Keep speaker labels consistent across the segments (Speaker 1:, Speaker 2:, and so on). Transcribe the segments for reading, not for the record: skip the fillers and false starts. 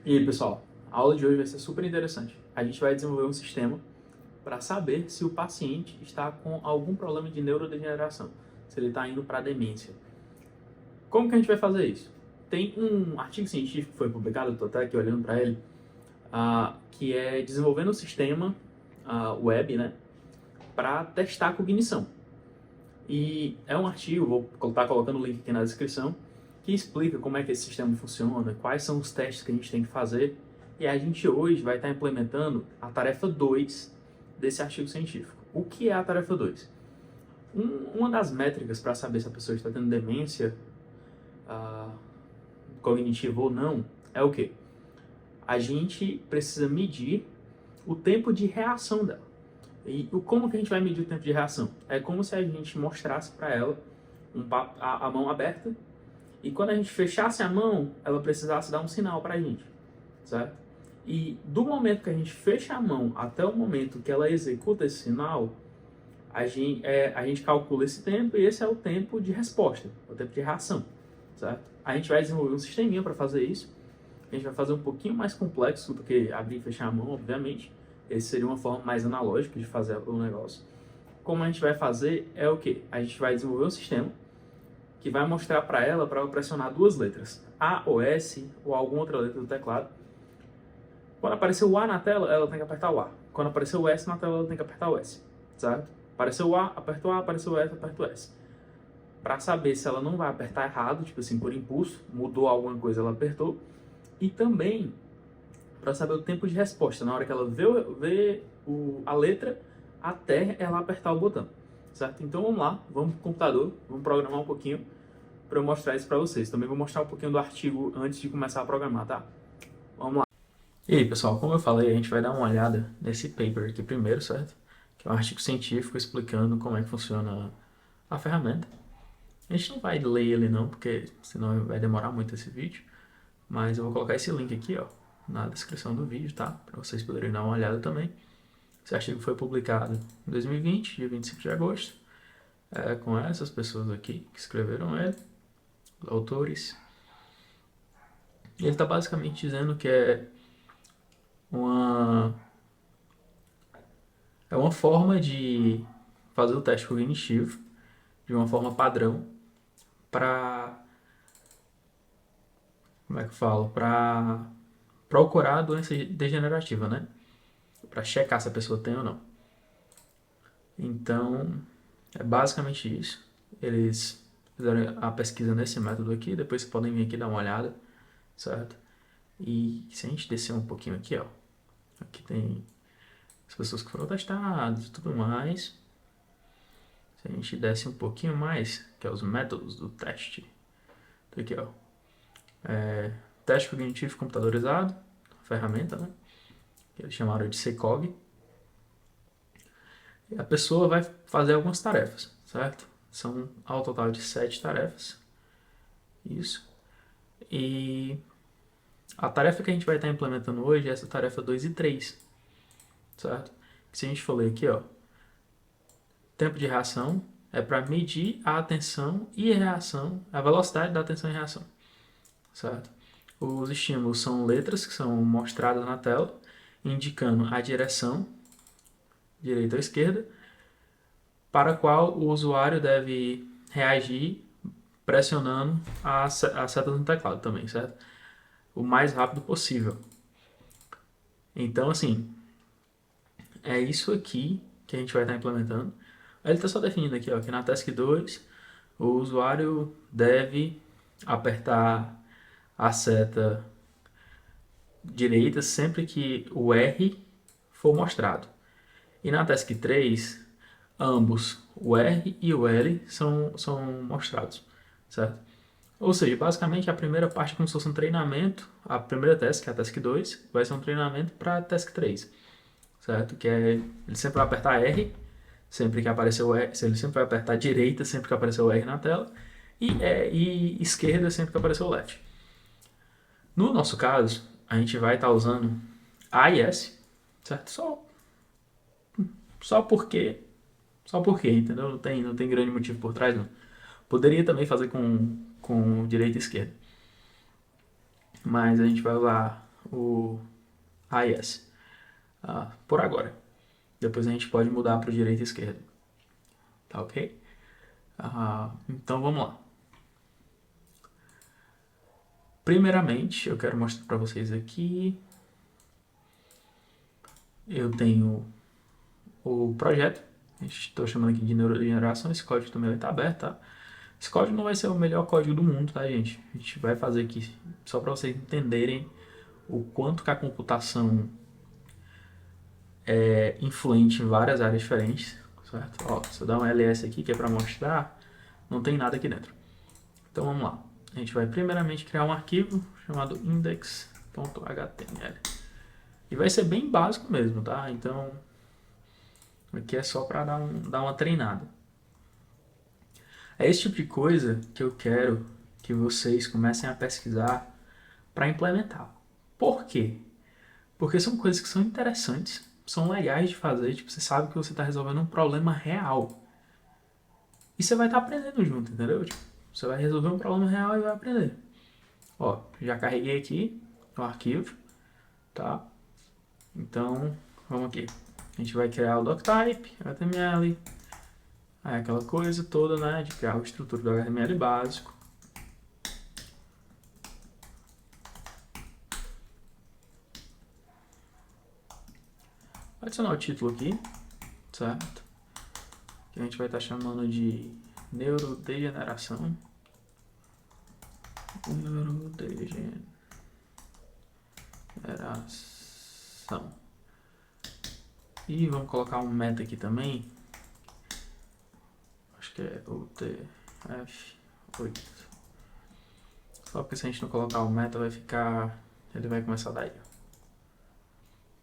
Speaker 1: E aí, pessoal, a aula de hoje vai ser super interessante. A gente vai desenvolver um sistema para saber se o paciente está com algum problema de neurodegeneração, se ele está indo para demência. Como que a gente vai fazer isso? Tem um artigo científico que foi publicado, estou até aqui olhando para ele, que é desenvolvendo um sistema web, né, para testar a cognição. E é um artigo, vou estar colocando o link aqui na descrição, que explica como é que esse sistema funciona, quais são os testes que a gente tem que fazer. E a gente hoje vai estar implementando a tarefa 2 desse artigo científico. O que é a tarefa 2? Uma das métricas para saber se a pessoa está tendo demência cognitiva ou não é o quê? A gente precisa medir o tempo de reação dela. E como que a gente vai medir o tempo de reação? É como se a gente mostrasse para ela a mão aberta e quando a gente fechasse a mão, ela precisasse dar um sinal para a gente, certo? E do momento que a gente fecha a mão até o momento que ela executa esse sinal, a gente calcula esse tempo e esse é o tempo de resposta, o tempo de reação, certo? A gente vai desenvolver um sisteminha para fazer isso. A gente vai fazer um pouquinho mais complexo do que abrir e fechar a mão, obviamente. Esse seria uma forma mais analógica de fazer o negócio. Como a gente vai fazer é o quê? A gente vai desenvolver um sistema que vai mostrar para ela pressionar duas letras, A ou S ou alguma outra letra do teclado. Quando aparecer o A na tela, ela tem que apertar o A. Quando aparecer o S na tela, ela tem que apertar o S, certo? Apareceu o A, aperta o A, apareceu o S, aperta o S. Para saber se ela não vai apertar errado, tipo assim, por impulso, mudou alguma coisa, ela apertou. E também para saber o tempo de resposta, na hora que ela vê a letra até ela apertar o botão, certo? Então vamos lá, vamos pro computador, vamos programar um pouquinho para eu mostrar isso para vocês. Também vou mostrar um pouquinho do artigo antes de começar a programar, tá? Vamos lá. E aí, pessoal, como eu falei, a gente vai dar uma olhada nesse paper aqui primeiro, certo? Que é um artigo científico explicando como é que funciona a ferramenta. A gente não vai ler ele não, porque senão vai demorar muito esse vídeo. Mas eu vou colocar esse link aqui, ó, na descrição do vídeo, tá? Para vocês poderem dar uma olhada também. Esse artigo foi publicado em 2020, dia 25 de agosto, com essas pessoas aqui que escreveram ele, os autores. E ele está basicamente dizendo que é uma forma de fazer o teste cognitivo de uma forma padrão para, como é que eu falo, para procurar a doença degenerativa, né? Para checar se a pessoa tem ou não. Então, é basicamente isso. Eles fizeram a pesquisa nesse método aqui, depois vocês podem vir aqui dar uma olhada, certo? E se a gente descer um pouquinho aqui, ó, aqui tem as pessoas que foram testadas e tudo mais. Se a gente desce um pouquinho mais, que é os métodos do teste, tá aqui, ó, teste cognitivo computadorizado, ferramenta, né? Que eles chamaram de CCOG. E a pessoa vai fazer algumas tarefas, certo? São ao total de 7 tarefas. Isso. E a tarefa que a gente vai estar implementando hoje é essa tarefa 2 e 3, certo? Que se a gente for ler aqui, ó, tempo de reação é para medir a atenção e a reação, a velocidade da atenção e reação, certo? Os estímulos são letras que são mostradas na tela, indicando a direção, direita ou esquerda, para a qual o usuário deve reagir pressionando a seta no teclado também, certo? O mais rápido possível. Então, assim, é isso aqui que a gente vai estar implementando. Ele está só definindo aqui, ó, que na Task 2 o usuário deve apertar a seta direita sempre que o R for mostrado. E na Task 3, ambos, o R e o L, são mostrados, certo? Ou seja, basicamente a primeira parte é como se fosse um treinamento, a primeira task, que é a Task 2, vai ser um treinamento para a Task 3, certo? Que é, ele sempre vai apertar R, sempre que aparecer o R, ele sempre vai apertar direita sempre que aparecer o R na tela, e esquerda sempre que aparecer o left. No nosso caso, a gente vai estar usando A e S, certo? Só porque, entendeu? Não tem grande motivo por trás, não. Poderia também fazer com direita e esquerda. Mas a gente vai usar o AES, por agora. Depois a gente pode mudar para o direita e esquerda. Tá ok? Então vamos lá. Primeiramente, eu quero mostrar para vocês aqui. Eu tenho o projeto. Estou chamando aqui de neurodegeneração. Esse código também vai estar aberto, tá? Esse código não vai ser o melhor código do mundo, tá, gente? A gente vai fazer aqui só para vocês entenderem o quanto que a computação é influente em várias áreas diferentes, certo? Ó, se eu dar um ls aqui, que é para mostrar, não tem nada aqui dentro. Então vamos lá. A gente vai primeiramente criar um arquivo chamado index.html. E vai ser bem básico mesmo, tá? Então, aqui é só para dar uma treinada. É esse tipo de coisa que eu quero que vocês comecem a pesquisar para implementar. Por quê? Porque são coisas que são interessantes, são legais de fazer, tipo, você sabe que você está resolvendo um problema real. E você vai estar aprendendo junto, entendeu? Tipo, você vai resolver um problema real e vai aprender. Ó, já carreguei aqui o arquivo, tá? Então, vamos aqui. A gente vai criar o doctype, HTML, aí aquela coisa toda, né, de criar a estrutura do HTML básico. Adicionar o título aqui, certo? Que a gente vai estar chamando de neurodegeneração. Neurodegeneração. E vamos colocar um meta aqui também. Acho que é UTF-8. Só porque se a gente não colocar o meta vai ficar... Ele vai começar daí.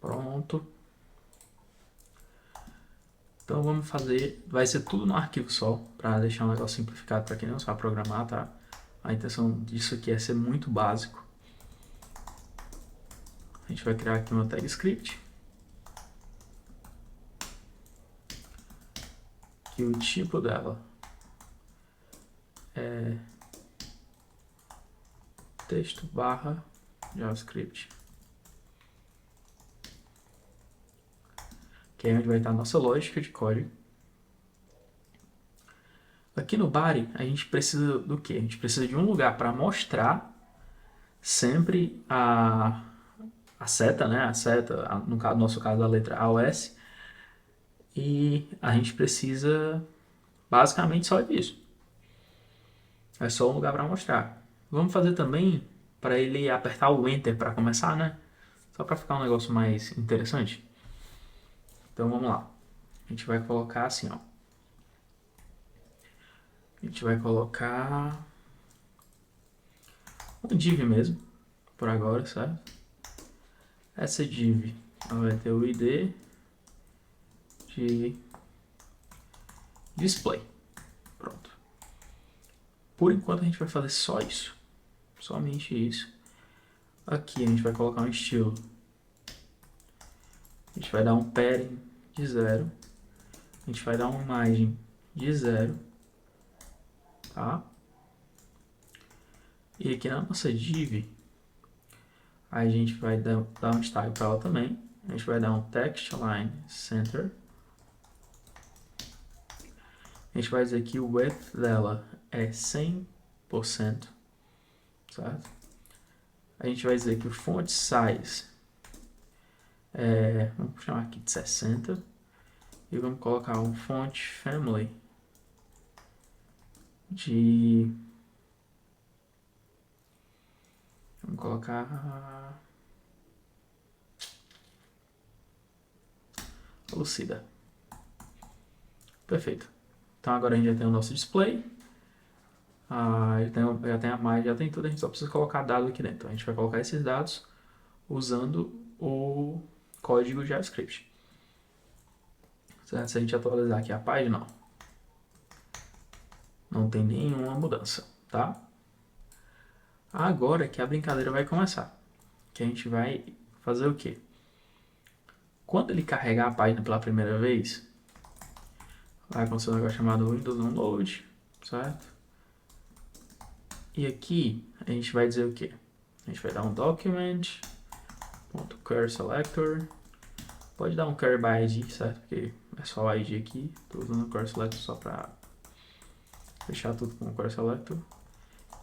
Speaker 1: Pronto. Então vamos fazer... Vai ser tudo no arquivo só, para deixar um negócio simplificado para quem não sabe programar, tá? A intenção disso aqui é ser muito básico. A gente vai criar aqui uma tag script. Que o tipo dela é texto barra JavaScript. Que é onde vai estar a nossa lógica de código. Aqui no body, a gente precisa do quê? A gente precisa de um lugar para mostrar sempre a seta, né? A seta, no nosso caso, a letra AOS. E a gente precisa basicamente só disso. É só um lugar para mostrar. Vamos fazer também para ele apertar o Enter para começar, né? Só para ficar um negócio mais interessante. Então vamos lá. A gente vai colocar assim, ó. A gente vai colocar um div mesmo, por agora, certo? Essa div vai ter o ID de display. Pronto. Por enquanto a gente vai fazer só isso. Somente isso. Aqui a gente vai colocar um estilo. A gente vai dar um padding de 0. A gente vai dar uma margem de 0. Tá? E aqui na nossa div, a gente vai dar um style para ela também. A gente vai dar um text align center. A gente vai dizer que o width dela é 100%, certo? A gente vai dizer que o font size é, vamos chamar aqui de 60. E vamos colocar um font family de... Vamos colocar... Lucida. Perfeito. Então agora a gente já tem o nosso display. Já tem a imagem, já tem tudo. A gente só precisa colocar dados aqui dentro. A gente vai colocar esses dados usando o código JavaScript. Certo? Se a gente atualizar aqui a página, ó, não tem nenhuma mudança, tá? Agora que a brincadeira vai começar. Que a gente vai fazer o quê? Quando ele carregar a página pela primeira vez, vai acontecer um negócio chamado Windows Download, certo? E aqui a gente vai dizer o quê? A gente vai dar um document Query selector. Pode dar um query by ID, certo? Porque é só o ID aqui. Estou usando o query selector só para fechar tudo com o query selector.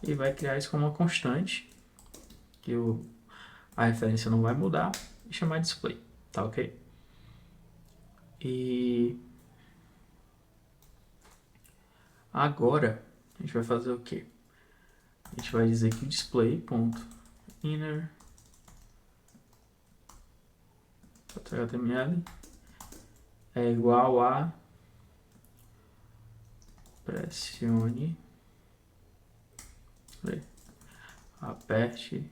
Speaker 1: E vai criar isso como uma constante, que a referência não vai mudar, e chamar display, tá ok? E agora a gente vai fazer o quê? A gente vai dizer que o display.inner HTML é igual a pressione, aperte,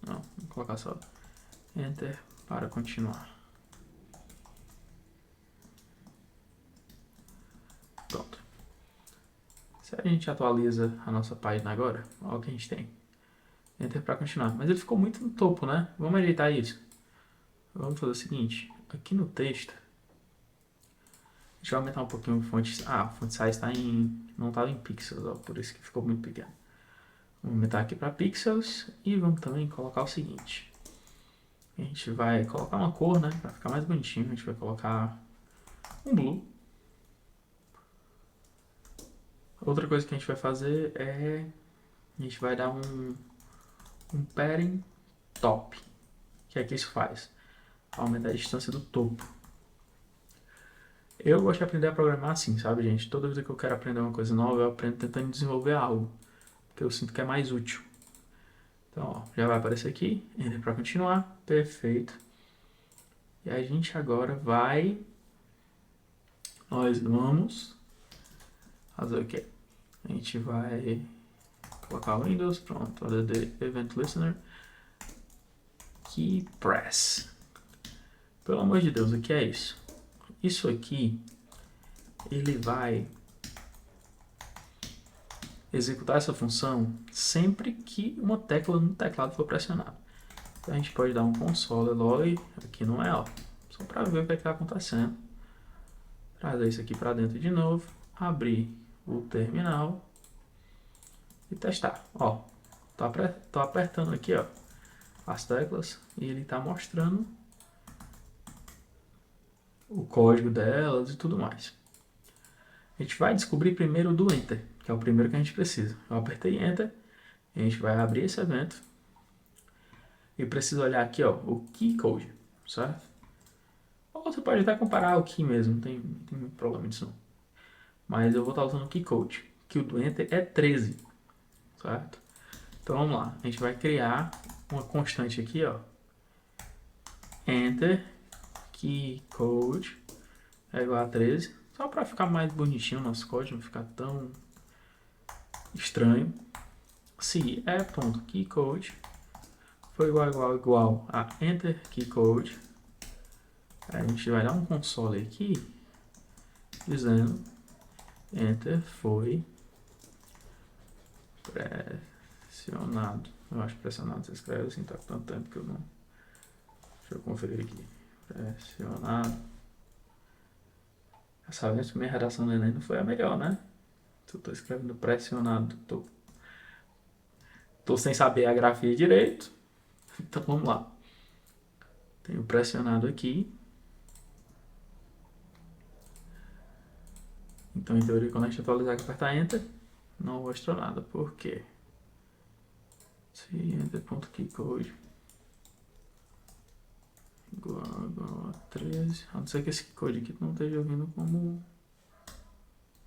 Speaker 1: não, vou colocar só Enter para continuar. Pronto. Se a gente atualiza a nossa página agora, olha o que a gente tem. Enter para continuar. Mas ele ficou muito no topo, né? Vamos ajeitar isso. Vamos fazer o seguinte. Aqui no texto, a gente vai aumentar um pouquinho o font. O font size não estava em pixels, ó, por isso que ficou muito pequeno. Vamos aumentar aqui para pixels e vamos também colocar o seguinte. A gente vai colocar uma cor, né? Para ficar mais bonitinho, a gente vai colocar um blue. Outra coisa que a gente vai fazer é... a gente vai dar um padding top. O que é que isso faz? Aumentar a distância do topo. Eu gosto de aprender a programar assim, sabe, gente? Toda vez que eu quero aprender uma coisa nova, eu aprendo tentando desenvolver algo. Porque eu sinto que é mais útil. Então, ó, já vai aparecer aqui. Enter para continuar. Perfeito. E a gente agora vai... nós vamos fazer o quê? A gente vai colocar o Windows, pronto, add Event Listener, Key Press. Pelo amor de Deus, o que é isso? Isso aqui, ele vai executar essa função sempre que uma tecla no teclado for pressionada. Então a gente pode dar um console log, aqui não é, ó, só para ver o que está acontecendo. Trazer isso aqui para dentro de novo, abrir o terminal e testar. Ó, tô apertando aqui, ó, as teclas e ele está mostrando o código delas e tudo mais. A gente vai descobrir primeiro do Enter, que é o primeiro que a gente precisa. Eu apertei Enter, a gente vai abrir esse evento e preciso olhar aqui, ó, o key code, certo? Ou você pode até comparar o key mesmo, não tem muito problema nisso não. Mas eu vou estar usando o key code, que o do Enter é 13, certo? Então vamos lá, a gente vai criar uma constante aqui, ó, Enter key code é igual a 13, só para ficar mais bonitinho o nosso código, não ficar tão estranho. Se keycode for igual a enter keycode, a gente vai dar um console aqui dizendo enter foi pressionado. Eu acho que pressionado se escreve assim, tá com tanto tempo que eu não... Deixa eu conferir aqui. Pressionado. Sabendo que minha redação do Enem não foi a melhor, né? Eu tô escrevendo pressionado, tô sem saber a grafia direito. Então vamos lá. Tenho pressionado aqui. Então em teoria quando a gente atualizar e apertar Enter, não mostrou nada. Por quê? Se enter.keycode igual a 13. A não ser que esse code aqui não esteja vindo como...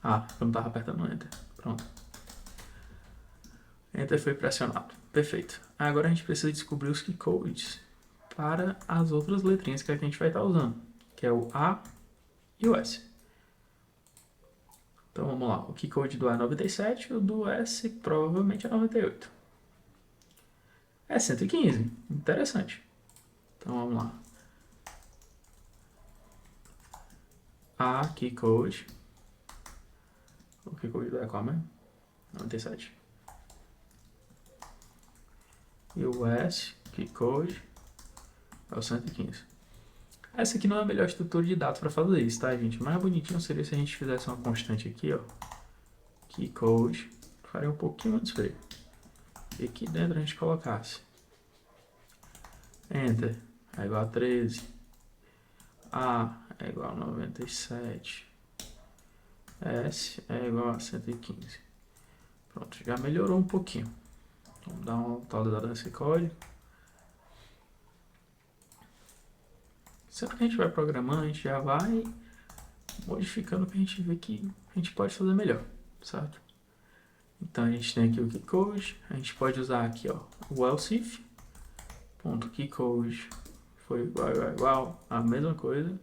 Speaker 1: eu não estava apertando Enter. Pronto. Enter foi pressionado. Perfeito. Agora a gente precisa descobrir os keycodes para as outras letrinhas que a gente vai estar usando, que é o A e o S. Então vamos lá. O keycode do A é 97 e o do S provavelmente é 98. É 115. Interessante. Então vamos lá. A keycode. O keycode do A é qual mesmo? 97. E o S, keycode, é o 115. Essa aqui não é a melhor estrutura de dados para fazer isso, tá, gente? O mais bonitinho seria se a gente fizesse uma constante aqui, ó. Keycode. Faria um pouquinho menos feio. E aqui dentro a gente colocasse Enter é igual a 13. A é igual a 97. S é igual a 115. Pronto, já melhorou um pouquinho. Vamos dar uma atualizada nesse código. Sempre que a gente vai programando, a gente já vai modificando o que a gente vê que a gente pode fazer melhor, certo? Então a gente tem aqui o keycode, a gente pode usar aqui, ó, o else if, ponto keycode foi igual, a mesma coisa,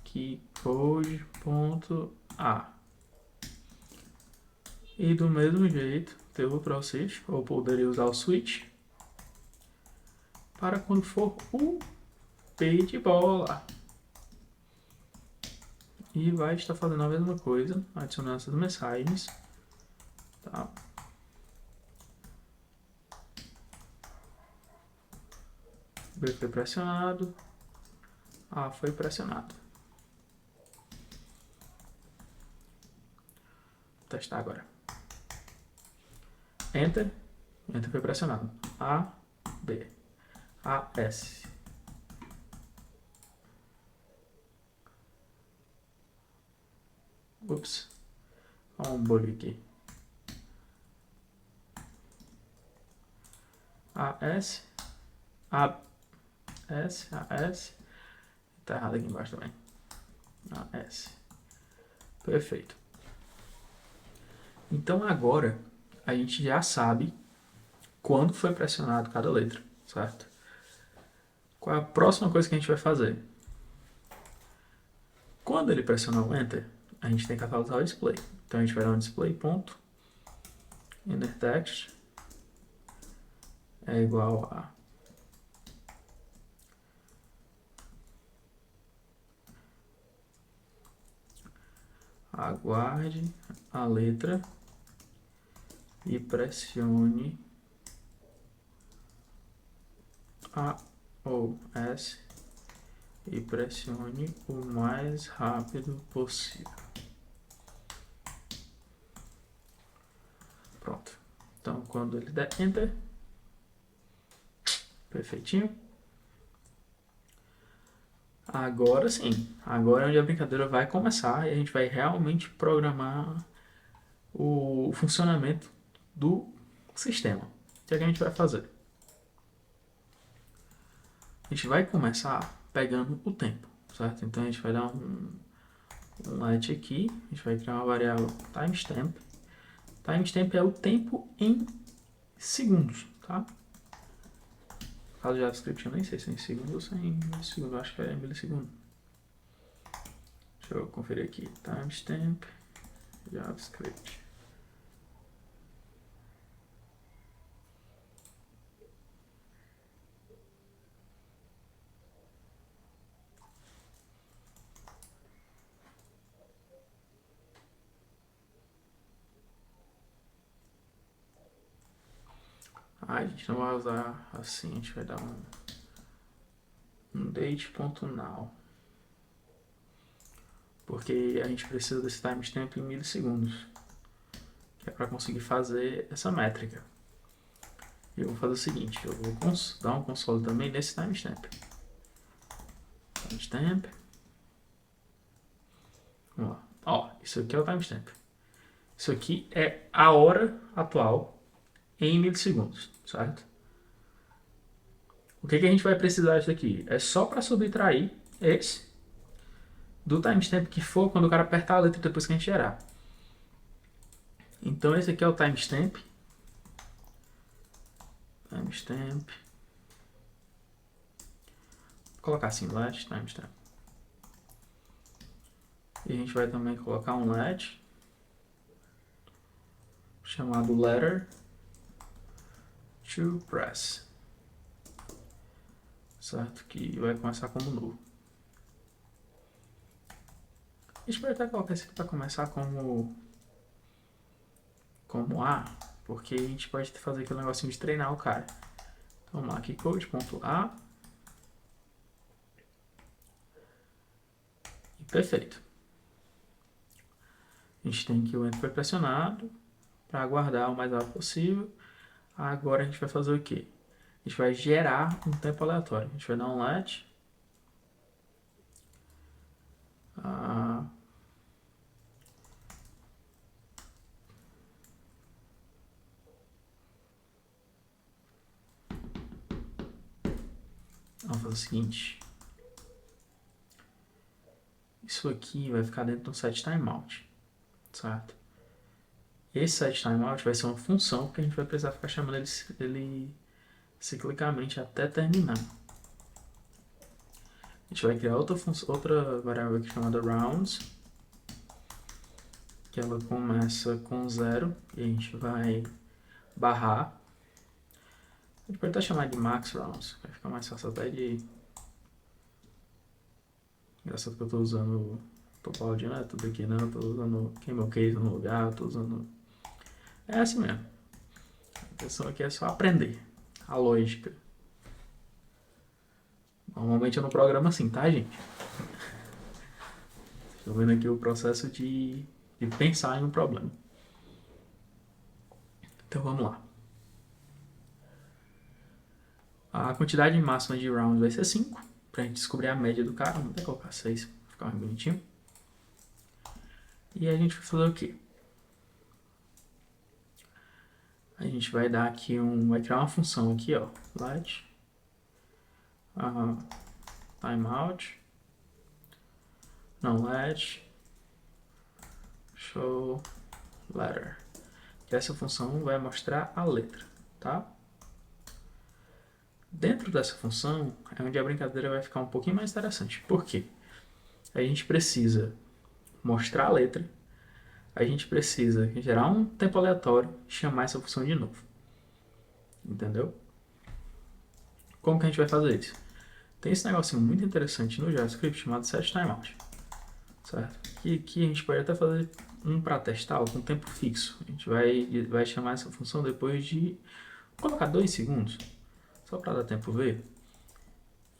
Speaker 1: keycode ponto a. E do mesmo jeito, ter o proceed, ou poderia usar o switch, para quando for o page bola. E vai estar fazendo a mesma coisa, adicionando essas mensagens. Tá? B foi pressionado. A foi pressionado. Vou testar agora. Enter. Enter foi pressionado. A, B. A, S. Ups. Olha um bug aqui. A, S. A, S. A, S. Tá errado aqui embaixo também. A, S. Perfeito. Então agora a gente já sabe quando foi pressionado cada letra, certo? Qual é a próxima coisa que a gente vai fazer? Quando ele pressionar o Enter, a gente tem que atualizar o display. Então a gente vai dar um display ponto inner text é igual a aguarde a letra e pressione A ou S e pressione o mais rápido possível. Pronto. Então quando ele der Enter, perfeitinho. Agora sim, agora é onde a brincadeira vai começar e a gente vai realmente programar o funcionamento do sistema. O que é que a gente vai fazer? A gente vai começar pegando o tempo, certo? Então a gente vai dar um let aqui, a gente vai criar uma variável timestamp. Timestamp é o tempo em segundos, tá? No caso do JavaScript eu nem sei se é em segundos ou se é em milissegundos, acho que é em milissegundos. Deixa eu conferir aqui, timestamp, JavaScript. A gente não vai usar assim, a gente vai dar um date.now. Porque a gente precisa desse timestamp em milissegundos, que é para conseguir fazer essa métrica. Eu vou fazer o seguinte, eu vou dar um console também nesse timestamp. Timestamp. Vamos lá. Ó, isso aqui é o timestamp. Isso aqui é a hora atual em milissegundos, certo? O que a gente vai precisar disso aqui? É só para subtrair esse do timestamp que for quando o cara apertar a letra depois que a gente gerar. Então esse aqui é o timestamp. Timestamp. Vou colocar assim, let timestamp. E a gente vai também colocar um let chamado letter to press, certo? Que vai começar como null. A gente pode até colocar isso aqui para começar como A, porque a gente pode fazer aquele negocinho de treinar o cara. Então vamos lá, aqui code.a e perfeito. A gente tem que o enter foi pressionado para aguardar o mais alto possível. Agora a gente vai fazer o quê? a gente vai gerar um tempo aleatório. A gente vai dar um let. Vamos fazer o seguinte. Isso aqui vai ficar dentro do set timeout, certo? Esse set timeout vai ser uma função que a gente vai precisar ficar chamando ele ciclicamente até terminar. A gente vai criar outra variável aqui chamada rounds, que ela começa com 0 e a gente vai barrar. A gente pode até chamar de max rounds, vai ficar mais fácil até de... Engraçado que eu estou usando Topology, né? Tudo aqui não, estou usando Camel Case no lugar, estou usando... É assim mesmo. A questão aqui é só aprender a lógica. Normalmente eu não programo assim, tá, gente? Estou vendo aqui o processo de pensar em um problema. Então vamos lá. A quantidade máxima de rounds vai ser 5, para a gente descobrir a média do cara. Vamos até colocar 6, para ficar mais bonitinho. E a gente vai fazer o quê? A gente vai dar aqui vai criar uma função aqui, ó, let timeout, não let show letter. Que essa função vai mostrar a letra, tá? Dentro dessa função é onde a brincadeira vai ficar um pouquinho mais interessante. Por quê? A gente precisa mostrar a letra, a gente precisa gerar um tempo aleatório e chamar essa função de novo. Entendeu? Como que a gente vai fazer isso? Tem esse negocinho muito interessante no JavaScript chamado setTimeout, certo? Que a gente pode até fazer um para testar com tempo fixo. A gente vai chamar essa função depois de colocar 2 segundos, só para dar tempo ver.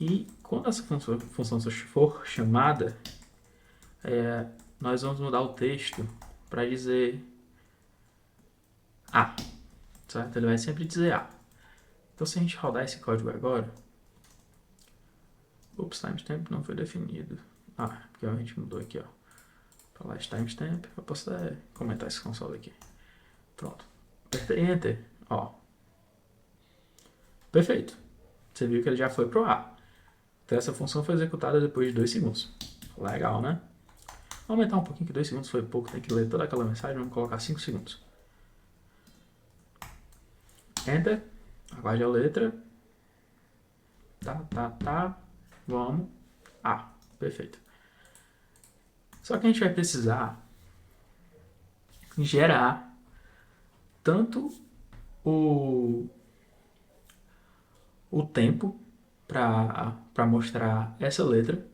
Speaker 1: E quando essa função for chamada, nós vamos mudar o texto para dizer A, certo? Ele vai sempre dizer A. Então se a gente rodar esse código agora, timestamp não foi definido. Porque a gente mudou aqui, ó. Para lá timestamp, eu posso até comentar esse console aqui. Pronto. Apertei Enter, ó. Perfeito. Você viu que ele já foi pro A. Então essa função foi executada depois de 2 segundos. Legal, né? Vou aumentar um pouquinho, que 2 segundos foi pouco. Tem que ler toda aquela mensagem. Vamos colocar 5 segundos. Enter. Aguarde a letra. Tá. Vamos. Perfeito. Só que a gente vai precisar gerar tanto o tempo para mostrar essa letra,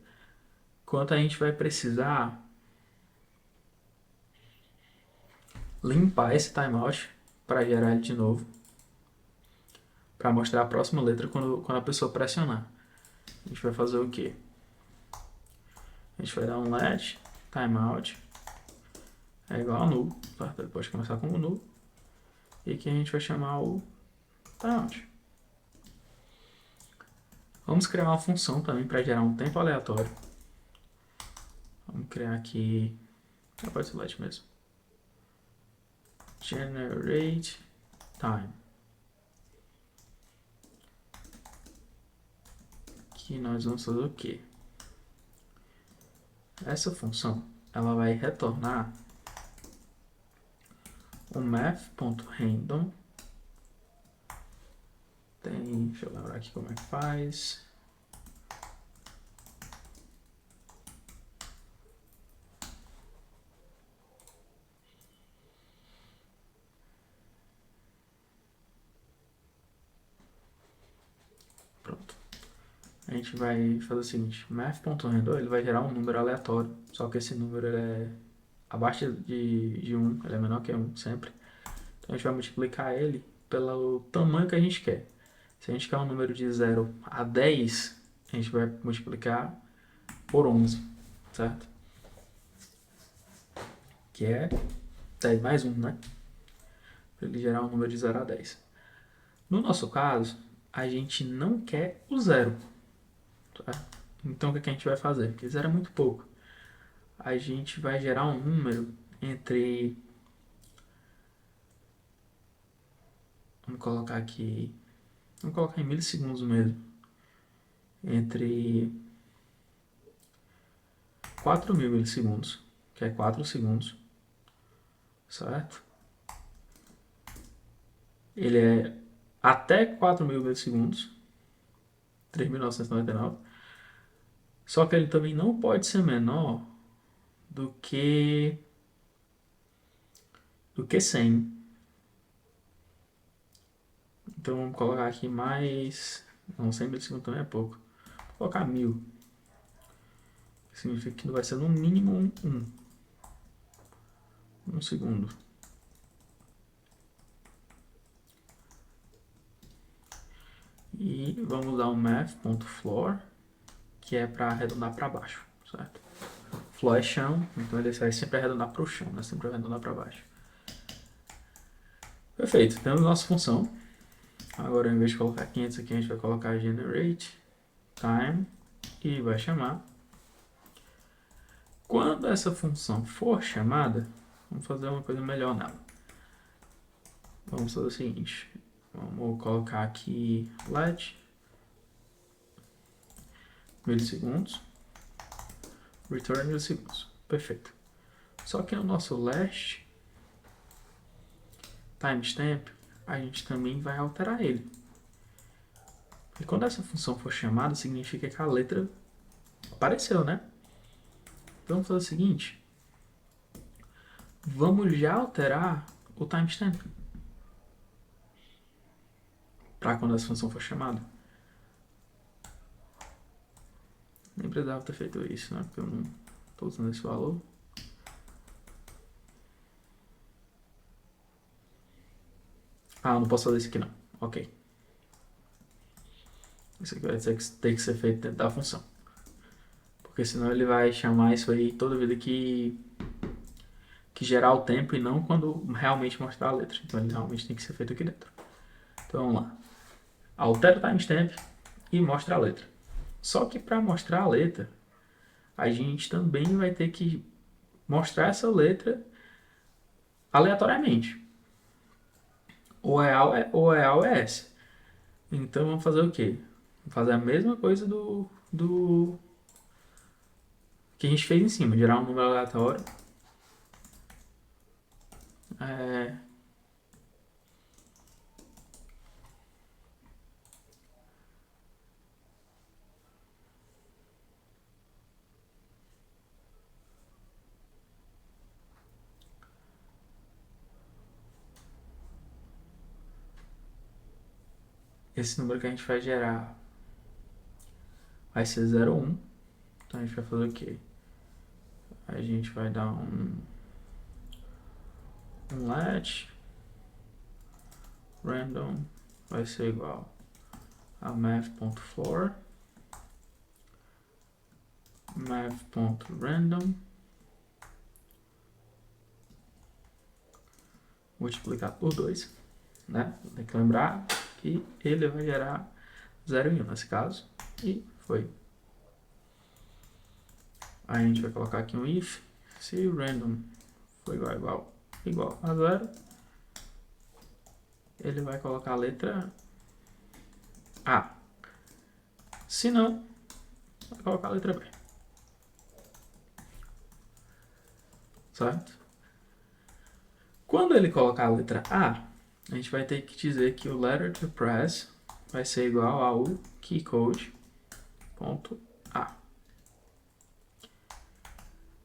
Speaker 1: quanto a gente vai precisar limpar esse timeout para gerar ele de novo, para mostrar a próxima letra quando a pessoa pressionar. A gente vai fazer o quê? A gente vai dar um let timeout é igual a null, tá? Ele pode começar como null, e aqui a gente vai chamar o timeout. Vamos criar uma função também para gerar um tempo aleatório. Vamos criar aqui, pode ser let mesmo, generate time. Aqui nós vamos fazer o quê? Essa função ela vai retornar o math.random. Deixa eu lembrar aqui como é que faz. Pronto. A gente vai fazer o seguinte, math.random ele vai gerar um número aleatório, só que esse número é abaixo de 1, ele é menor que 1 sempre. Então a gente vai multiplicar ele pelo tamanho que a gente quer. Se a gente quer um número de 0 a 10, a gente vai multiplicar por 11, certo? Que é 10 mais 1, né? Para ele gerar um número de 0 a 10. No nosso caso, a gente não quer o zero. Tá? Então o que a gente vai fazer? Porque zero é muito pouco. A gente vai gerar um número entre... Vamos colocar aqui... Vamos colocar em milissegundos mesmo. Entre 4.000 milissegundos, que é 4 segundos, certo? Ele é até 4.000 milissegundos, 3.999. Só que ele também não pode ser menor do que 100. Então vamos colocar aqui mais... Não, 100 milissegundos também é pouco. Vou colocar 1.000. Significa que vai ser no mínimo 1 segundo. E vamos usar o math.floor, que é para arredondar para baixo, certo? Floor é chão, então ele vai sempre arredondar para o chão, né? Sempre arredondar para baixo. Perfeito, temos nossa função. Agora, ao invés de colocar 500 aqui, a gente vai colocar generate time e vai chamar. Quando essa função for chamada, vamos fazer uma coisa melhor nela. Vamos fazer o seguinte, vamos colocar aqui let milissegundos, return milissegundos. Perfeito. Só que no nosso last timestamp, a gente também vai alterar ele. E quando essa função for chamada, significa que a letra apareceu, né? Então vamos fazer o seguinte. Vamos já alterar o timestamp para quando essa função for chamada. Nem precisava ter feito isso, né? Porque eu não estou usando esse valor. Ah, não posso fazer isso aqui não. Ok. Isso aqui vai ter que ser feito dentro da função. Porque senão ele vai chamar isso aí toda vida que gerar o tempo e não quando realmente mostrar a letra. Então ele realmente tem que ser feito aqui dentro. Então vamos lá. Altera o timestamp e mostra a letra. Só que para mostrar a letra, a gente também vai ter que mostrar essa letra aleatoriamente. Ou é A ou é A ou é S. Então vamos fazer o quê? Vamos fazer a mesma coisa do que a gente fez em cima. Gerar um número aleatório. Esse número que a gente vai gerar vai ser 0, 1. Então a gente vai fazer o quê? A gente vai dar um let random vai ser igual a math.floor math.random multiplicado por 2, né? Tem que lembrar que ele vai gerar 0 e 1 nesse caso, e foi. Aí a gente vai colocar aqui um if, se random for igual a 0, ele vai colocar a letra A. Se não, vai colocar a letra B. Certo? Quando ele colocar a letra A, a gente vai ter que dizer que o letter to press vai ser igual ao keycode.a.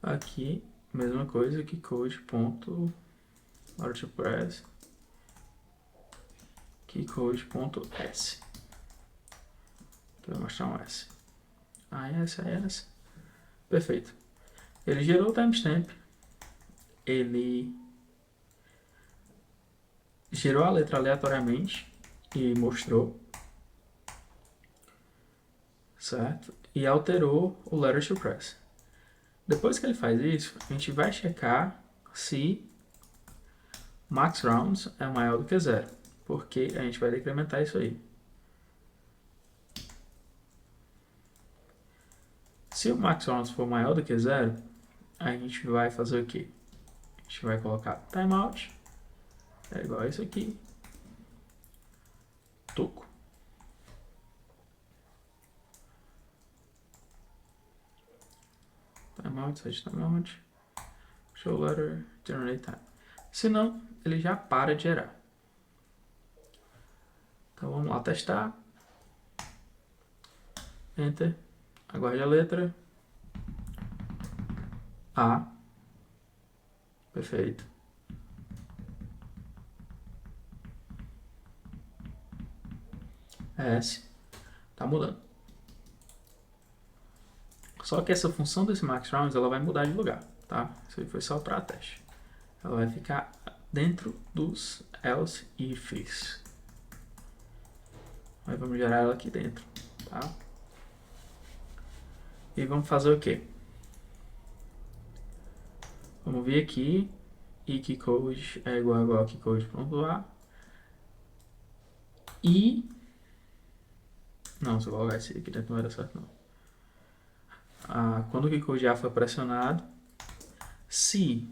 Speaker 1: Aqui, mesma coisa, keycode.letter to press keycode.s. Então, vou mostrar um S. S. Perfeito. Ele gerou o timestamp. Ele gerou a letra aleatoriamente e mostrou, certo? E alterou o letter to press. Depois que ele faz isso, a gente vai checar se max rounds é maior do que 0, porque a gente vai decrementar isso aí. Se o max rounds for maior do que 0, a gente vai fazer o quê? A gente vai colocar timeout, é igual a isso aqui, toco. Timeout, set timeout, show letter, generate time. Senão, ele já para de gerar. Então vamos lá testar. Enter. Aguarde a letra A. Perfeito. S. Tá mudando. Só que essa função desse max rounds ela vai mudar de lugar, tá? Isso aí foi só para teste. Ela vai ficar dentro dos else ifs. Aí vamos gerar ela aqui dentro, tá? E vamos fazer o quê? Vamos vir aqui e keycode é igual a keycode.a e não, se eu colocar esse aqui dentro não vai dar certo não. Quando o keycode A for pressionado, se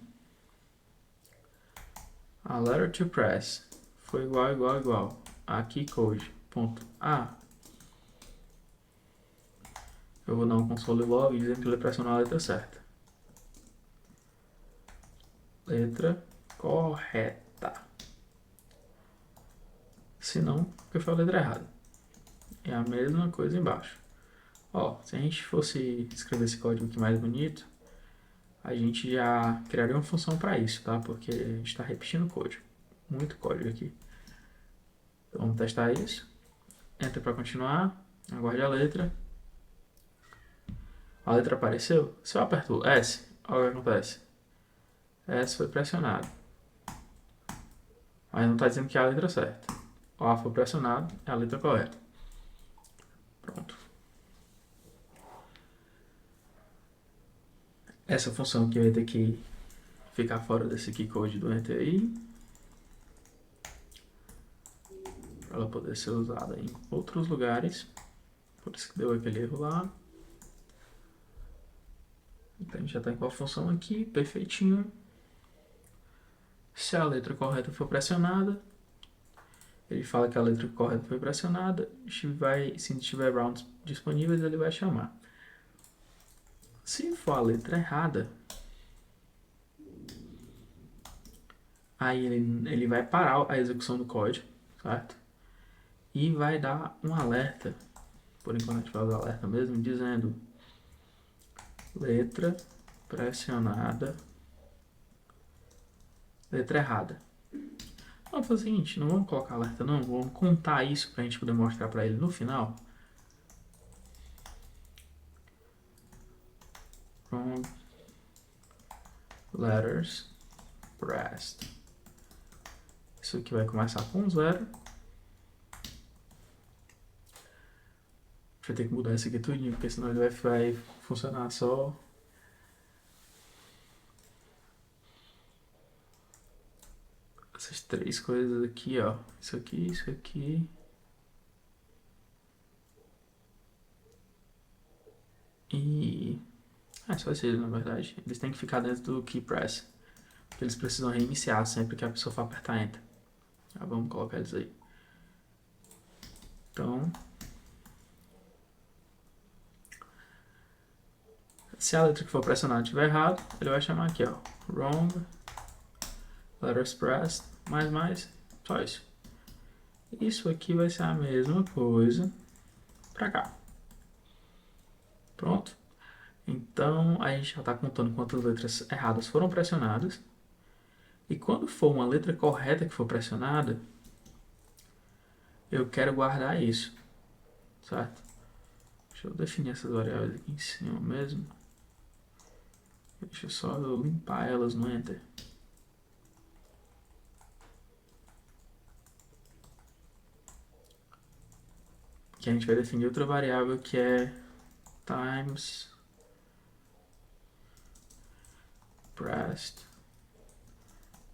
Speaker 1: a letter to press for igual a keycode.a, eu vou dar um console log dizendo que ele pressionou a letra certa. Letra correta. Se não, porque foi a letra errada. É a mesma coisa embaixo. Ó, se a gente fosse escrever esse código aqui mais bonito, a gente já criaria uma função para isso, tá? Porque a gente está repetindo código. Muito código aqui. Então, vamos testar isso. Enter para continuar. Aguarde a letra. A letra apareceu. Se eu aperto S, olha o que acontece. S foi pressionado. Mas não está dizendo que é a letra certa. O A foi pressionado, é a letra correta. Pronto. Essa função aqui vai ter que ficar fora desse keycode do enter aí, para ela poder ser usada em outros lugares. Por isso que deu aquele erro lá. Então a gente já está com a função aqui, perfeitinho. Se a letra correta for pressionada, ele fala que a letra correta foi pressionada, se tiver rounds disponíveis, ele vai chamar. Se for a letra errada, aí ele vai parar a execução do código, certo? E vai dar um alerta, por enquanto a gente vai usar alerta mesmo, dizendo letra pressionada, letra errada. Vamos fazer o seguinte, não vamos colocar alerta não, vamos contar isso para a gente poder mostrar para ele no final. Wrong letters pressed. Isso aqui vai começar com 0. Vai ter que mudar isso aqui tudinho, porque senão ele vai funcionar só. Essas 3 coisas aqui, ó. Isso aqui, isso aqui. E... só esses, na verdade. Eles têm que ficar dentro do key press. Porque eles precisam reiniciar sempre que a pessoa for apertar Enter. Vamos colocar eles aí. Então... se a letra que for pressionada estiver errado, ele vai chamar aqui, ó. Wrong letters pressed, mais, só isso. Isso aqui vai ser a mesma coisa pra cá. Pronto. Então, a gente já está contando quantas letras erradas foram pressionadas. E quando for uma letra correta que for pressionada, eu quero guardar isso, certo? Deixa eu definir essas variáveis aqui em cima mesmo. Deixa eu só limpar elas no Enter. Que a gente vai definir outra variável que é times pressed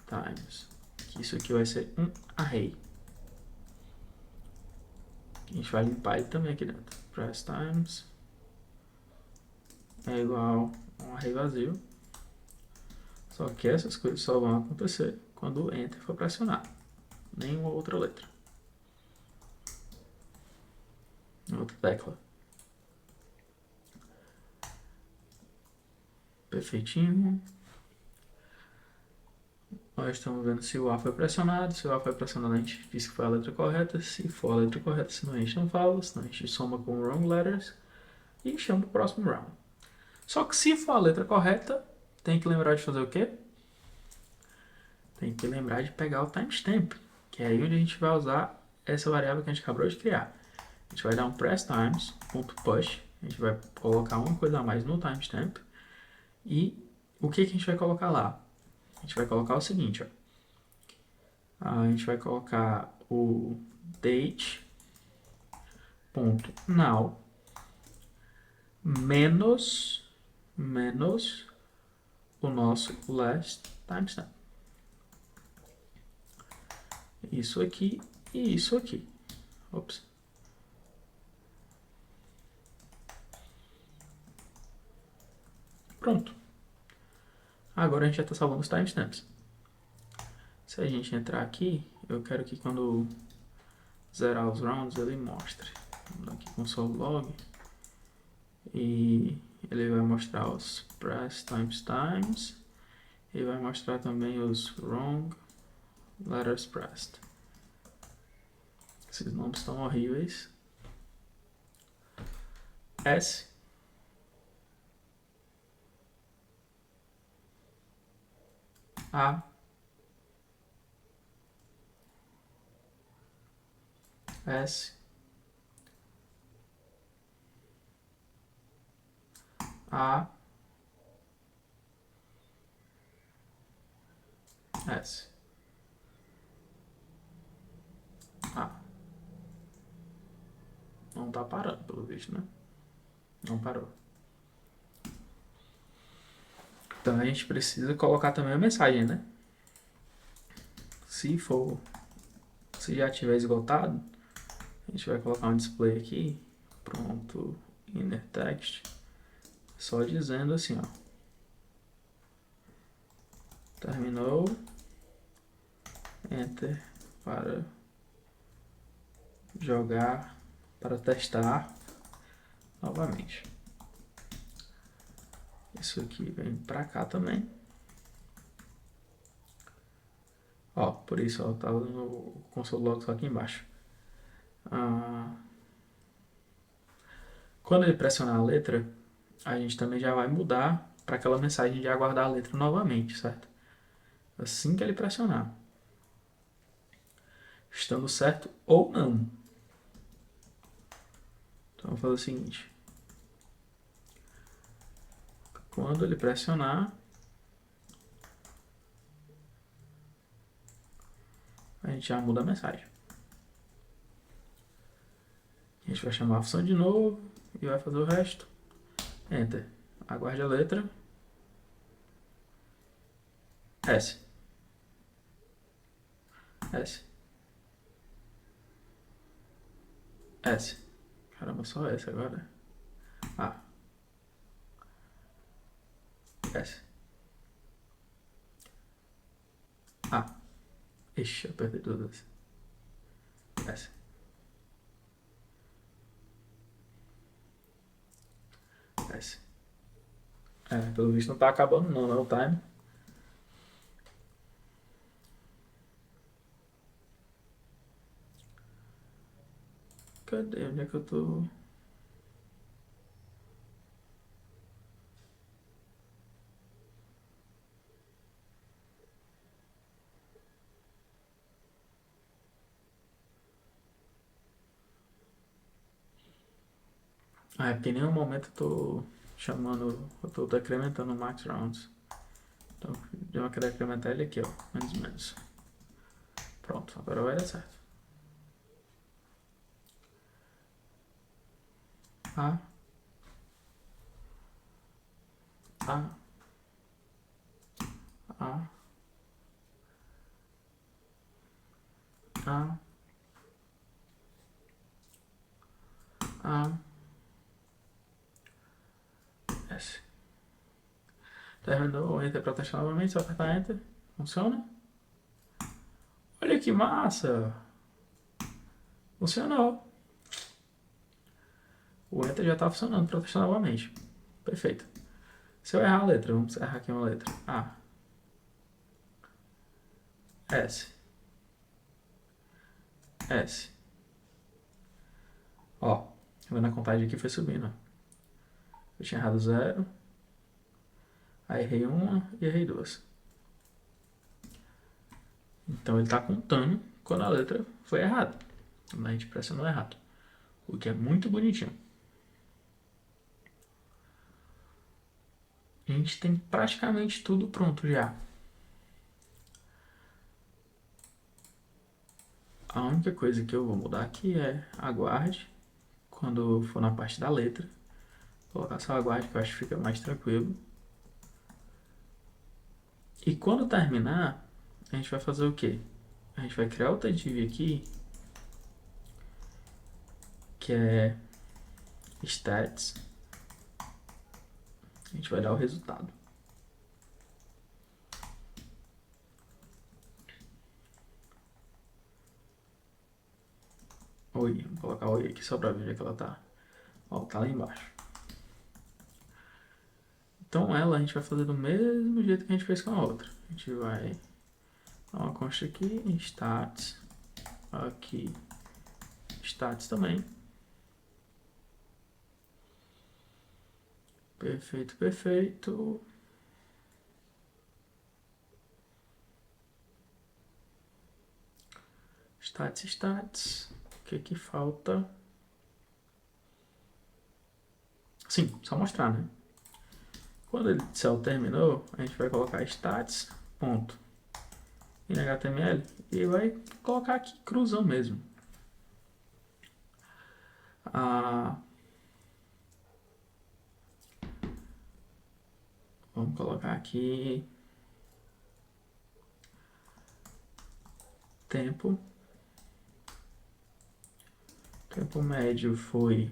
Speaker 1: times. Que isso aqui vai ser um array. A gente vai limpar ele também aqui dentro. Press times é igual a um array vazio. Só que essas coisas só vão acontecer quando o Enter for pressionado. Nenhuma outra letra. Outra tecla. Perfeitinho. Nós estamos vendo se o A foi pressionado. Se o A foi pressionado, a gente diz que foi a letra correta. Se for a letra correta, senão a gente não fala. Senão a gente soma com wrong letters e chama para o próximo round. Só que se for a letra correta, tem que lembrar de fazer o quê? Tem que lembrar de pegar o timestamp, que é aí onde a gente vai usar essa variável que a gente acabou de criar. A gente vai dar um pressTimes.push, a gente vai colocar uma coisa a mais no timestamp, e o que a gente vai colocar lá? A gente vai colocar o seguinte, ó. A gente vai colocar o date.now menos o nosso last timestamp. Isso aqui e isso aqui. Ops. Pronto. Agora a gente já está salvando os timestamps. Se a gente entrar aqui, eu quero que quando zerar os rounds ele mostre. Vamos dar aqui console log e ele vai mostrar os press times e vai mostrar também os wrong letters pressed. Esses nomes estão horríveis. S A S A S A. Não tá parando pelo visto, né? Não parou. Então a gente precisa colocar também a mensagem, né? Se já tiver esgotado, a gente vai colocar um display aqui. Pronto, inner text. Só dizendo assim, ó. Terminou. Enter para jogar, para testar novamente. Isso aqui vem pra cá também. Ó, por isso, ó, tá no console log só aqui embaixo. Quando ele pressionar a letra, a gente também já vai mudar para aquela mensagem de aguardar a letra novamente, certo? Assim que ele pressionar. Estando certo ou não. Então, vamos fazer o seguinte. Quando ele pressionar, a gente já muda a mensagem. A gente vai chamar a função de novo e vai fazer o resto. Enter. Aguarde a letra. S. S. S. Caramba, só S agora. A. S. A. Ixi, eu apertei todas. S. S. Pelo visto não tá acabando não, né? O time. Cadê? Onde é que eu tô? É porque em nenhum momento eu tô chamando, eu tô decrementando o max rounds. Então, eu quero decrementar ele aqui, ó. Menos. Pronto, agora vai dar certo. A. A. A. A. A. S. Terminou, Enter para testar novamente, só apertar Enter. Funciona? Olha que massa! Funcionou. O Enter já está funcionando para testar novamente. Perfeito. Se eu errar a letra, vamos errar aqui uma letra. A. S. S. Ó, vendo a contagem aqui foi subindo. Eu tinha errado 0. Aí errei uma e errei 2. Então ele está contando quando a letra foi errada. A gente pressionou errado. O que é muito bonitinho. A gente tem praticamente tudo pronto já. A única coisa que eu vou mudar aqui é aguarde. Quando for na parte da letra. Vou colocar só aguarde, que eu acho que fica mais tranquilo. E quando terminar, a gente vai fazer o quê? A gente vai criar outra div aqui, que é stats. A gente vai dar o resultado. Oi, vou colocar oi aqui só pra ver onde é que ela tá. Ó, tá lá embaixo. Então ela a gente vai fazer do mesmo jeito que a gente fez com a outra. A gente vai dar uma consta aqui, stats. Aqui, stats também. Perfeito, perfeito. Stats, stats. O que que falta? Sim, só mostrar, né? Quando ele disser terminou, a gente vai colocar stats, ponto, em HTML, e vai colocar aqui cruzão mesmo. Vamos colocar aqui tempo médio foi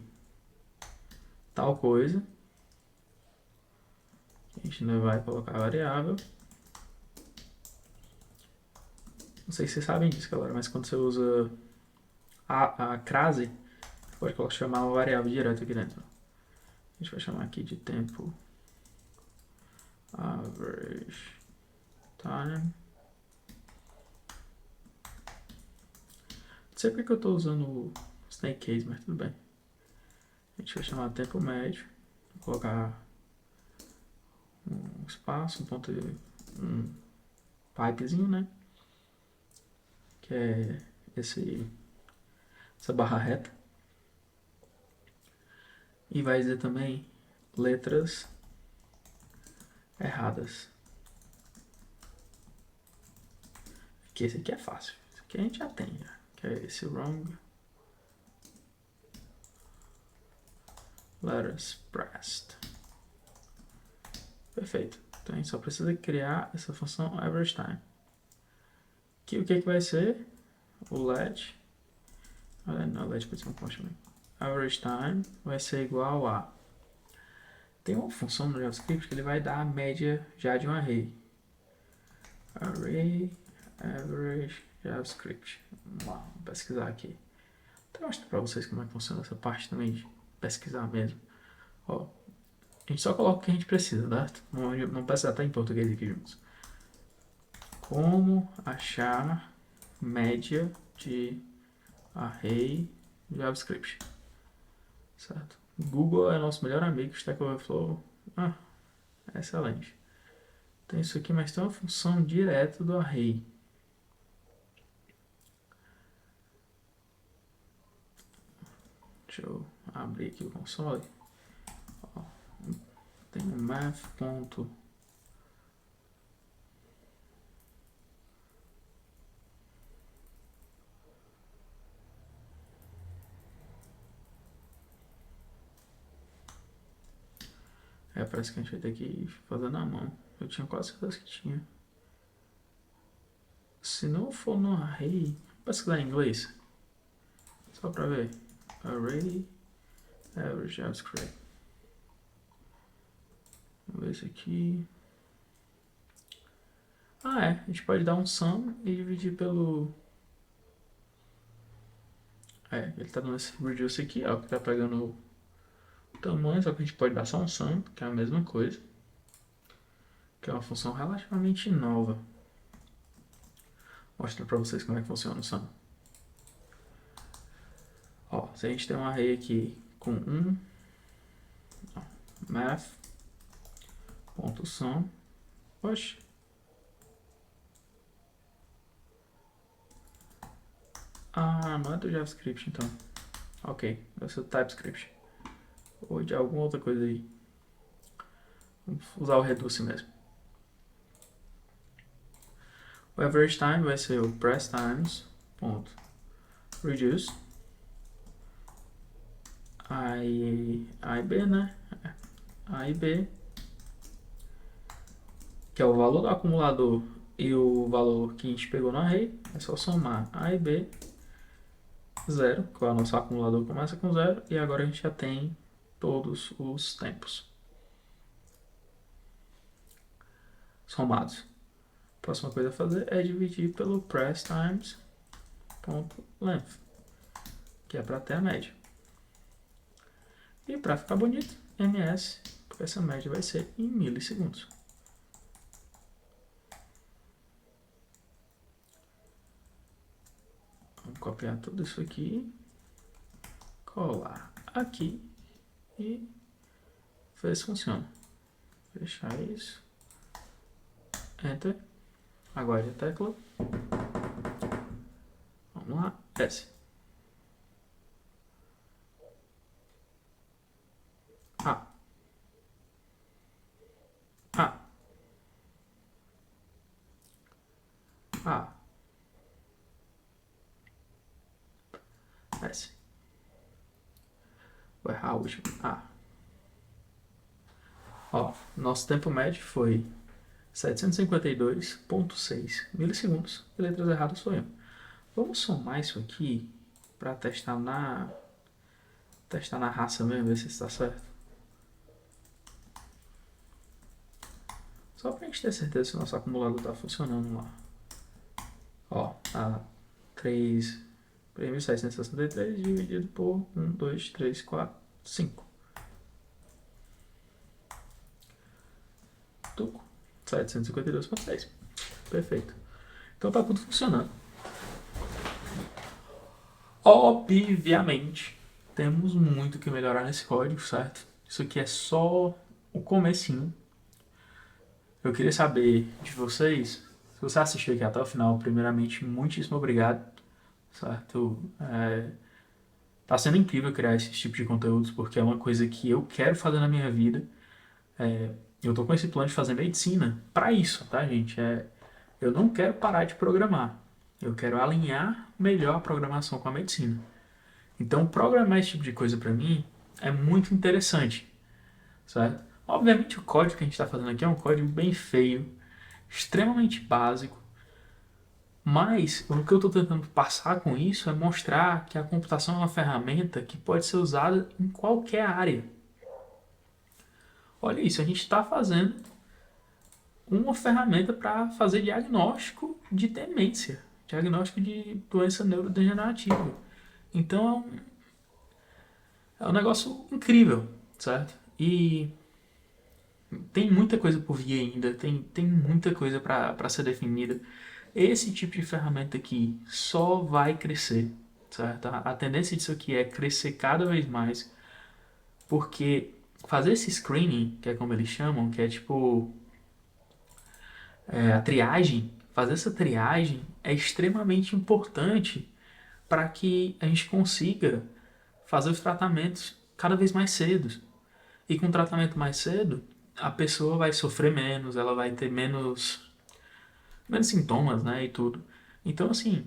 Speaker 1: tal coisa. A gente ainda vai colocar a variável. Não sei se vocês sabem disso, galera, mas quando você usa a crase, você pode chamar uma variável direto aqui dentro. A gente vai chamar aqui de tempo average time. Não sei porque eu estou usando o snake case, mas tudo bem. A gente vai chamar tempo médio. Vou colocar um espaço, um ponto, um pipezinho, né? Que é essa barra reta. E vai dizer também letras erradas. Que esse aqui é fácil. Esse aqui a gente já tem, já. Que é esse wrong letters pressed. Perfeito. Então a gente só precisa criar essa função average time. Que o que vai ser? O let. Não, let pode ser um const também. Average time vai ser igual a. Tem uma função no JavaScript que ele vai dar a média já de um array. Array average JavaScript. Vamos lá, vou pesquisar aqui. Então, eu mostrar para vocês como é que funciona essa parte também de pesquisar mesmo. Ó, a gente só coloca o que a gente precisa, certo? Não precisa estar em português aqui juntos. Como achar média de array JavaScript, certo? Google é nosso melhor amigo, Stack Overflow, é excelente. Tem isso aqui, mas tem uma função direto do array. Deixa eu abrir aqui o console. Ó, tem um math. Parece que a gente vai ter que fazer na mão. Eu tinha quase certeza que tinha. Se não for no array, vou pesquisar em inglês. Só pra ver. Array average JavaScript. ver isso aqui. A gente pode dar um sum e dividir pelo... ele tá dando esse reduce aqui, ó, que tá pegando o tamanho, só que a gente pode dar só um sum, que é a mesma coisa. Que é uma função relativamente nova. Vou mostrar pra vocês como é que funciona o sum. Ó, se a gente tem um array aqui com math.sum, oxe. Não é do JavaScript então. Ok, deve ser do TypeScript. Ou de alguma outra coisa aí. Vamos usar o reduce mesmo. O average time vai ser o press times ponto reduce A e B, né? A e B, que é o valor do acumulador e o valor que a gente pegou no array. É só somar A e B, 0, que o nosso acumulador começa com 0, e agora a gente já tem todos os tempos somados. A próxima coisa a fazer é dividir pelo press times ponto length, que é para ter a média. E para ficar bonito, ms, porque essa média vai ser em milissegundos. Vamos copiar tudo isso aqui, colar aqui e ver se funciona. Fechar isso. Enter. Aguarde a tecla. Vamos lá. S. A. A. A. S. Vou errar a última. A. Ó, nosso tempo médio foi 752,6 milissegundos. E letras erradas sou eu. Vamos somar isso aqui para testar na raça mesmo, ver se está certo. Só para a gente ter certeza se o nosso acumulador está funcionando lá. Ó, a 3.763 dividido por 1, 2, 3, 4, 5. Tuco. 752,6. Perfeito. Então tá tudo funcionando. Obviamente, temos muito que melhorar nesse código, certo? Isso aqui é só o comecinho. Eu queria saber de vocês, se você assistiu aqui até o final, primeiramente, muitíssimo obrigado, certo? Tá sendo incrível criar esse tipo de conteúdos, porque é uma coisa que eu quero fazer na minha vida. Eu tô com esse plano de fazer medicina para isso, tá, gente? Eu não quero parar de programar. Eu quero alinhar melhor a programação com a medicina. Então, programar esse tipo de coisa para mim é muito interessante, certo? Obviamente, o código que a gente está fazendo aqui é um código bem feio, extremamente básico, mas o que eu estou tentando passar com isso é mostrar que a computação é uma ferramenta que pode ser usada em qualquer área. Olha isso, a gente está fazendo uma ferramenta para fazer diagnóstico de demência, diagnóstico de doença neurodegenerativa. Então é um negócio incrível, certo? E tem muita coisa por vir ainda, tem muita coisa para ser definida. Esse tipo de ferramenta aqui só vai crescer, certo? A tendência disso aqui é crescer cada vez mais, porque fazer esse screening, que é como eles chamam, que é tipo a triagem, fazer essa triagem é extremamente importante para que a gente consiga fazer os tratamentos cada vez mais cedo. E com o tratamento mais cedo, a pessoa vai sofrer menos, ela vai ter menos sintomas, né, e tudo. Então, assim,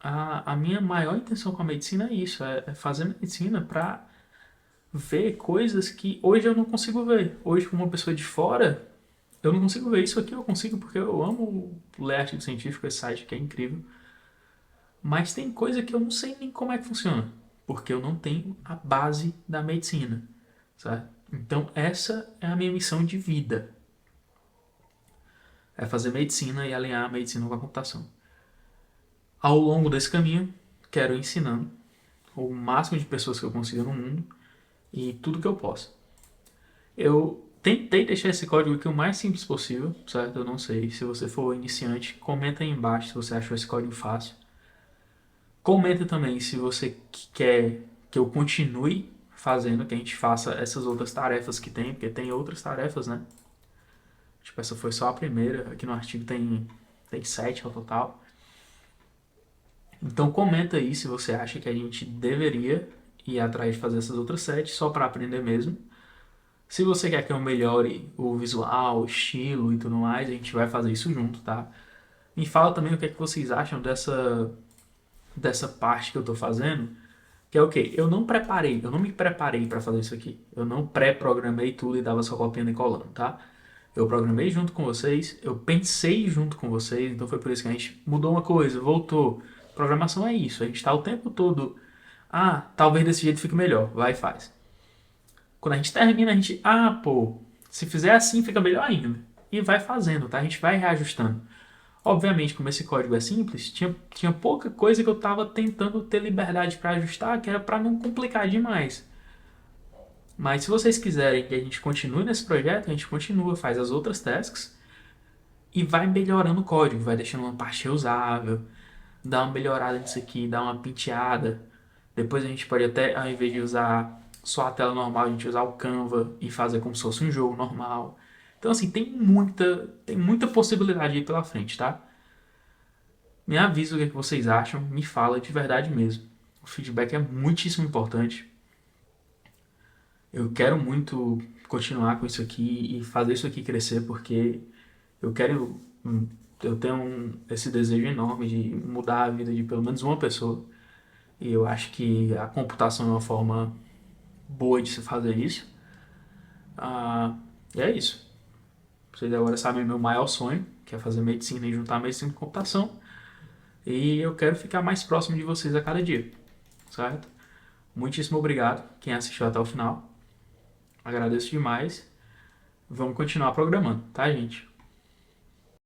Speaker 1: a minha maior intenção com a medicina é isso, é fazer medicina para ver coisas que hoje eu não consigo ver. Hoje, como uma pessoa de fora, eu não consigo ver. Isso aqui eu consigo porque eu amo ler artigo científico, esse site que é incrível. Mas tem coisa que eu não sei nem como é que funciona, porque eu não tenho a base da medicina, certo? Então essa é a minha missão de vida. É fazer medicina e alinhar a medicina com a computação. Ao longo desse caminho, quero ir ensinando o máximo de pessoas que eu consiga no mundo e tudo que eu possa. Eu tentei deixar esse código aqui o mais simples possível, certo? Eu não sei. Se você for iniciante, comenta aí embaixo se você achou esse código fácil. Comenta também se você quer que eu continue fazendo, que a gente faça essas outras tarefas que tem, porque tem outras tarefas, né? Tipo, essa foi só a primeira. Aqui no artigo tem 7 ao total. Então comenta aí se você acha que a gente deveria ir atrás de fazer essas outras 7 só para aprender mesmo. Se você quer que eu melhore o visual, o estilo e tudo mais, a gente vai fazer isso junto, tá? Me fala também o que é que vocês acham dessa parte que eu tô fazendo, que é o quê? Eu não me preparei para fazer isso aqui. Eu não pré-programei tudo e dava só copiando e colando, tá? Eu programei junto com vocês, eu pensei junto com vocês, então foi por isso que a gente mudou uma coisa, voltou. Programação é isso, a gente tá o tempo todo, talvez desse jeito fique melhor, vai e faz. Quando a gente termina, a gente, pô, se fizer assim fica melhor ainda. E vai fazendo, tá? A gente vai reajustando. Obviamente, como esse código é simples, tinha pouca coisa que eu tava tentando ter liberdade para ajustar, que era para não complicar demais. Mas se vocês quiserem que a gente continue nesse projeto, a gente continua, faz as outras tasks e vai melhorando o código, vai deixando uma parte reusável, dá uma melhorada nisso aqui, dá uma penteada. Depois a gente pode até, ao invés de usar só a tela normal, a gente usar o Canva e fazer como se fosse um jogo normal. Então assim, tem muita possibilidade aí pela frente, tá? Me avisa o que é que vocês acham, me fala de verdade mesmo. O feedback é muitíssimo importante. Eu quero muito continuar com isso aqui e fazer isso aqui crescer porque eu quero, eu tenho esse desejo enorme de mudar a vida de pelo menos uma pessoa. E eu acho que a computação é uma forma boa de se fazer isso. E é isso. Vocês agora sabem meu maior sonho, que é fazer medicina e juntar medicina com computação. E eu quero ficar mais próximo de vocês a cada dia, certo? Muitíssimo obrigado quem assistiu até o final. Agradeço demais. Vamos continuar programando, tá, gente?